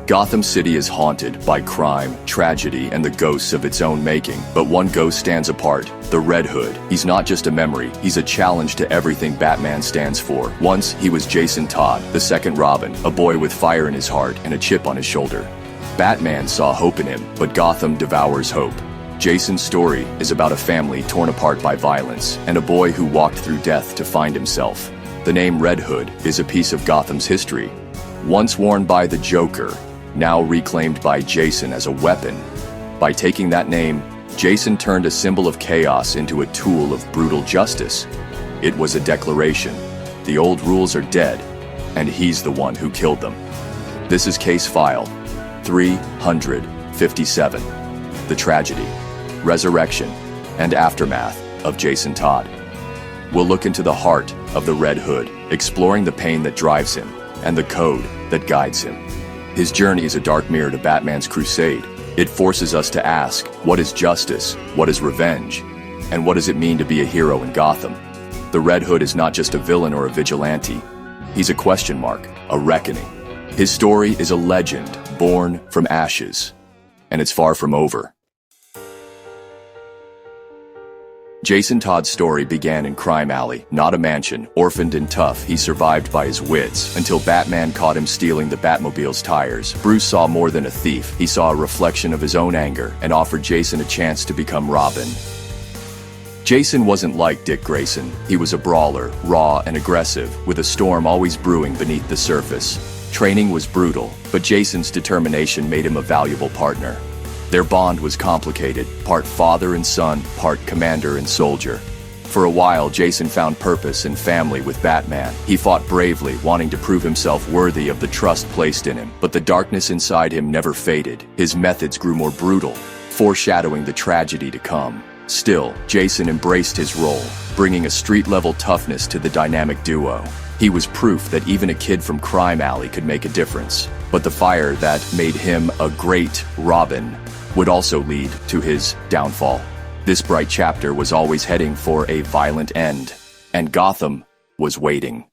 Gotham City is haunted by crime, tragedy, and the ghosts of its own making. But one ghost stands apart, the Red Hood. He's not just a memory, he's a challenge to everything Batman stands for. Once, he was Jason Todd, the second Robin, a boy with fire in his heart and a chip on his shoulder. Batman saw hope in him, but Gotham devours hope. Jason's story is about a family torn apart by violence, and a boy who walked through death to find himself. The name Red Hood is a piece of Gotham's history. Once worn by the Joker, now reclaimed by Jason as a weapon. By taking that name, Jason turned a symbol of chaos into a tool of brutal justice. It was a declaration. The old rules are dead, and he's the one who killed them. This is Case File 357, The Tragedy, Resurrection, and Aftermath of Jason Todd. We'll look into the heart of the Red Hood, exploring the pain that drives him and the code that guides him. His journey is a dark mirror to Batman's crusade. It forces us to ask, what is justice? What is revenge? And what does it mean to be a hero in Gotham? The Red Hood is not just a villain or a vigilante. He's a question mark, a reckoning. His story is a legend born from ashes, and it's far from over. Jason Todd's story began in Crime Alley, not a mansion. Orphaned and tough, he survived by his wits, until Batman caught him stealing the Batmobile's tires. Bruce saw more than a thief. He saw a reflection of his own anger and offered Jason a chance to become Robin. Jason wasn't like Dick Grayson. He was a brawler, raw and aggressive, with a storm always brewing beneath the surface. Training was brutal, but Jason's determination made him a valuable partner. Their bond was complicated, part father and son, part commander and soldier. For a while, Jason found purpose and family with Batman. He fought bravely, wanting to prove himself worthy of the trust placed in him. But the darkness inside him never faded. His methods grew more brutal, foreshadowing the tragedy to come. Still, Jason embraced his role, bringing a street-level toughness to the dynamic duo. He was proof that even a kid from Crime Alley could make a difference. But the fire that made him a great Robin would also lead to his downfall. This bright chapter was always heading for a violent end, and Gotham was waiting.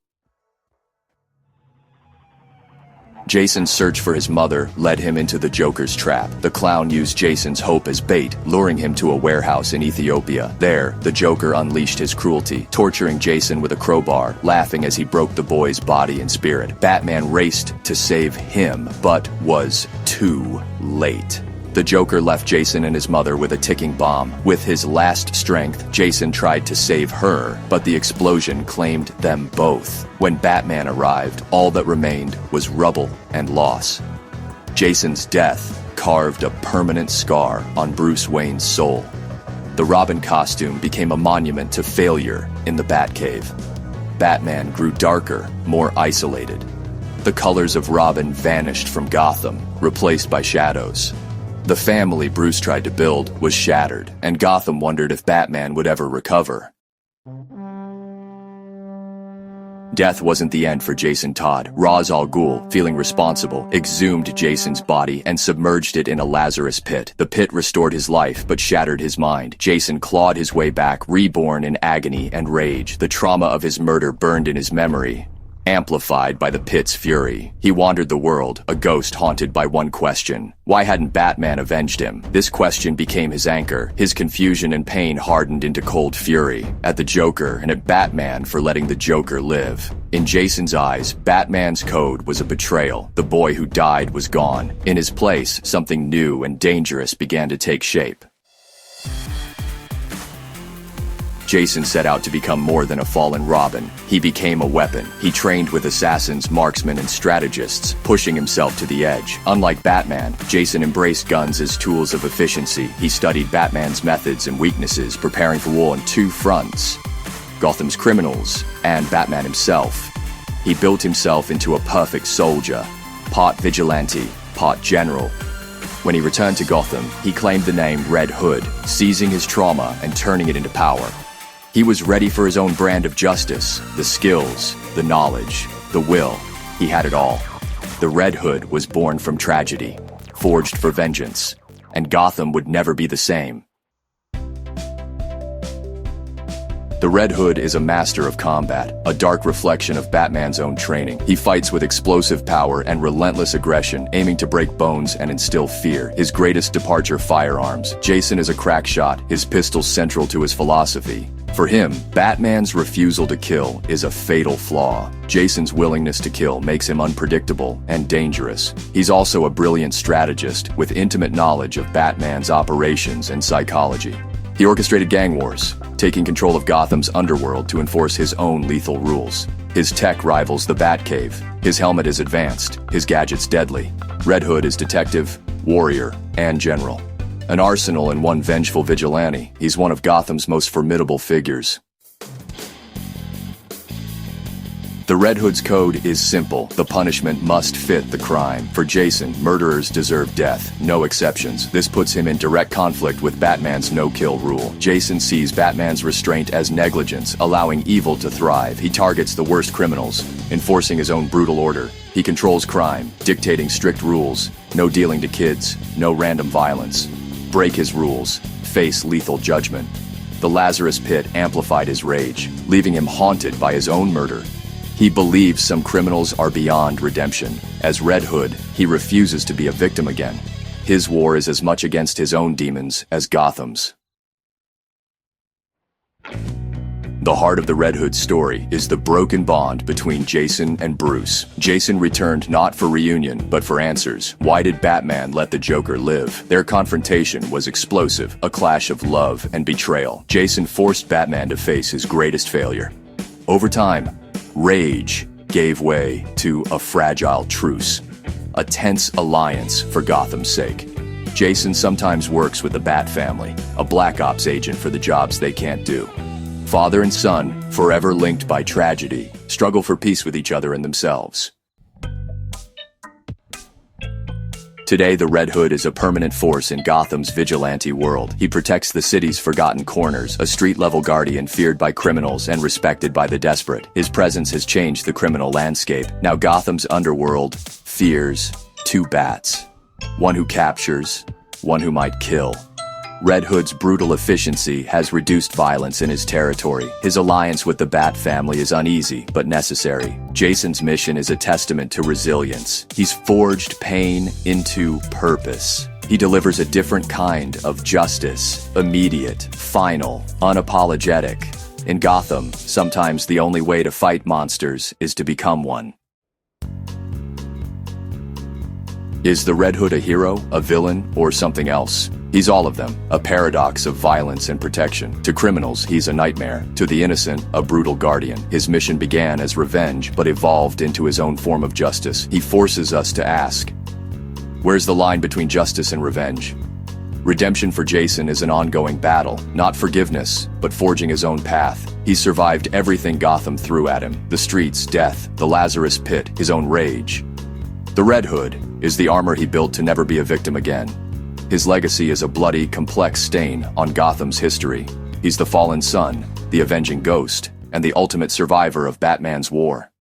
Jason's search for his mother led him into the Joker's trap. The clown used Jason's hope as bait, luring him to a warehouse in Ethiopia. There, the Joker unleashed his cruelty, torturing Jason with a crowbar, laughing as he broke the boy's body and spirit. Batman raced to save him, but was too late. The Joker left Jason and his mother with a ticking bomb. With his last strength, Jason tried to save her, but the explosion claimed them both. When Batman arrived, all that remained was rubble and loss. Jason's death carved a permanent scar on Bruce Wayne's soul. The Robin costume became a monument to failure in the Batcave. Batman grew darker, more isolated. The colors of Robin vanished from Gotham, replaced by shadows. The family Bruce tried to build was shattered, and Gotham wondered if Batman would ever recover. Death wasn't the end for Jason Todd. Ra's al Ghul, feeling responsible, exhumed Jason's body and submerged it in a Lazarus pit. The pit restored his life, but shattered his mind. Jason clawed his way back, reborn in agony and rage. The trauma of his murder burned in his memory, amplified by the pit's fury. He wandered the world, a ghost haunted by one question. Why hadn't Batman avenged him? This question became his anchor. His confusion and pain hardened into cold fury at the Joker and at Batman for letting the Joker live. In Jason's eyes, Batman's code was a betrayal. The boy who died was gone. In his place, something new and dangerous began to take shape. Jason set out to become more than a fallen Robin. He became a weapon. He trained with assassins, marksmen, and strategists, pushing himself to the edge. Unlike Batman, Jason embraced guns as tools of efficiency. He studied Batman's methods and weaknesses, preparing for war on two fronts: Gotham's criminals and Batman himself. He built himself into a perfect soldier, part vigilante, part general. When he returned to Gotham, he claimed the name Red Hood, seizing his trauma and turning it into power. He was ready for his own brand of justice, the skills, the knowledge, the will. He had it all. The Red Hood was born from tragedy, forged for vengeance, and Gotham would never be the same. The Red Hood is a master of combat, a dark reflection of Batman's own training. He fights with explosive power and relentless aggression, aiming to break bones and instill fear. His greatest departure: firearms. Jason is a crack shot, his pistol central to his philosophy. For him, Batman's refusal to kill is a fatal flaw. Jason's willingness to kill makes him unpredictable and dangerous. He's also a brilliant strategist with intimate knowledge of Batman's operations and psychology. He orchestrated gang wars, taking control of Gotham's underworld to enforce his own lethal rules. His tech rivals the Batcave. His helmet is advanced, his gadgets deadly. Red Hood is detective, warrior, and general. An arsenal and one vengeful vigilante, he's one of Gotham's most formidable figures. The Red Hood's code is simple. The punishment must fit the crime. For Jason, murderers deserve death, no exceptions. This puts him in direct conflict with Batman's no-kill rule. Jason sees Batman's restraint as negligence, allowing evil to thrive. He targets the worst criminals, enforcing his own brutal order. He controls crime, dictating strict rules. No dealing to kids, no random violence. Break his rules, face lethal judgment. The Lazarus Pit amplified his rage, leaving him haunted by his own murder. He believes some criminals are beyond redemption. As Red Hood, he refuses to be a victim again. His war is as much against his own demons as Gotham's. The heart of the Red Hood story is the broken bond between Jason and Bruce. Jason returned not for reunion, but for answers. Why did Batman let the Joker live? Their confrontation was explosive, a clash of love and betrayal. Jason forced Batman to face his greatest failure. Over time, rage gave way to a fragile truce, a tense alliance for Gotham's sake. Jason sometimes works with the Bat family, a Black Ops agent for the jobs they can't do. Father and son, forever linked by tragedy, struggle for peace with each other and themselves. Today, the Red Hood is a permanent force in Gotham's vigilante world. He protects the city's forgotten corners, a street-level guardian feared by criminals and respected by the desperate. His presence has changed the criminal landscape. Now Gotham's underworld fears two bats. One who captures, one who might kill. Red Hood's brutal efficiency has reduced violence in his territory. His alliance with the Bat family is uneasy, but necessary. Jason's mission is a testament to resilience. He's forged pain into purpose. He delivers a different kind of justice, immediate, final, unapologetic. In Gotham, sometimes the only way to fight monsters is to become one. Is the Red Hood a hero, a villain, or something else? He's all of them, a paradox of violence and protection. To criminals, he's a nightmare. To the innocent, a brutal guardian. His mission began as revenge, but evolved into his own form of justice. He forces us to ask, where's the line between justice and revenge? Redemption for Jason is an ongoing battle, not forgiveness, but forging his own path. He survived everything Gotham threw at him: the streets, death, the Lazarus Pit, his own rage. The Red Hood is the armor he built to never be a victim again. His legacy is a bloody, complex stain on Gotham's history. He's the fallen son, the avenging ghost, and the ultimate survivor of Batman's war.